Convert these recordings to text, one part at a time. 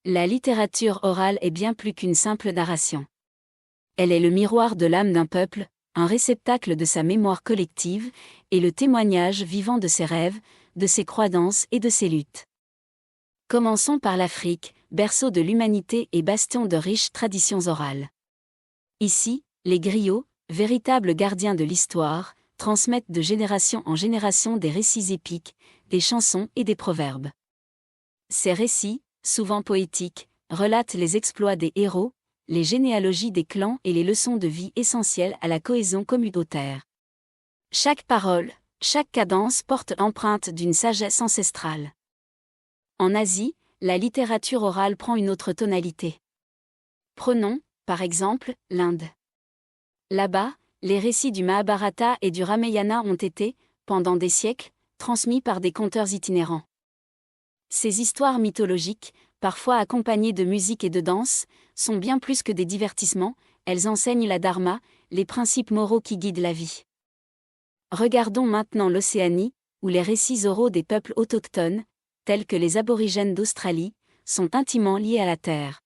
La littérature orale est bien plus qu'une simple narration. Elle est le miroir de l'âme d'un peuple, un réceptacle de sa mémoire collective, et le témoignage vivant de ses rêves, de ses croyances et de ses luttes. Commençons par l'Afrique, berceau de l'humanité et bastion de riches traditions orales. Ici, les griots, véritables gardiens de l'histoire, transmettent de génération en génération des récits épiques, des chansons et des proverbes. Ces récits, souvent poétiques, relatent les exploits des héros, les généalogies des clans et les leçons de vie essentielles à la cohésion communautaire. Chaque parole, chaque cadence porte l'empreinte d'une sagesse ancestrale. En Asie, la littérature orale prend une autre tonalité. Prenons, par exemple, l'Inde. Là-bas, les récits du Mahabharata et du Ramayana ont été, pendant des siècles, transmis par des conteurs itinérants. Ces histoires mythologiques, parfois accompagnées de musique et de danse, sont bien plus que des divertissements, elles enseignent la dharma, les principes moraux qui guident la vie. Regardons maintenant l'Océanie, où les récits oraux des peuples autochtones, tels que les aborigènes d'Australie, sont intimement liés à la terre.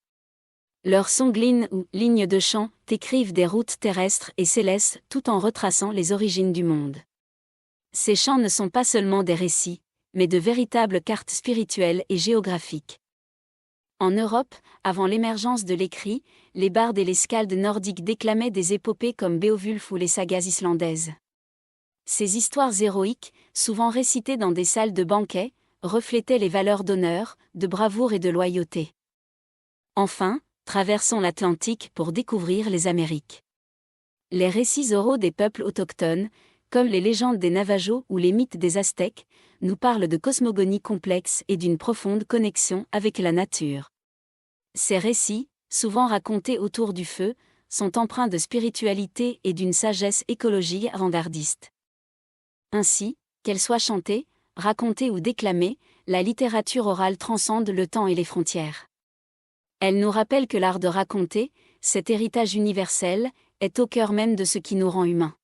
Leurs songlines ou lignes de chant décrivent des routes terrestres et célestes tout en retraçant les origines du monde. Ces chants ne sont pas seulement des récits, mais de véritables cartes spirituelles et géographiques. En Europe, avant l'émergence de l'écrit, les bardes et les skaldes nordiques déclamaient des épopées comme Beowulf ou les sagas islandaises. Ces histoires héroïques, souvent récitées dans des salles de banquet, reflétaient les valeurs d'honneur, de bravoure et de loyauté. Enfin, traversons l'Atlantique pour découvrir les Amériques. Les récits oraux des peuples autochtones, comme les légendes des Navajos ou les mythes des Aztèques, nous parlent de cosmogonie complexe et d'une profonde connexion avec la nature. Ces récits, souvent racontés autour du feu, sont empreints de spiritualité et d'une sagesse écologique avant-gardiste. Ainsi, qu'elle soit chantée, racontée ou déclamée, la littérature orale transcende le temps et les frontières. Elle nous rappelle que l'art de raconter, cet héritage universel, est au cœur même de ce qui nous rend humains.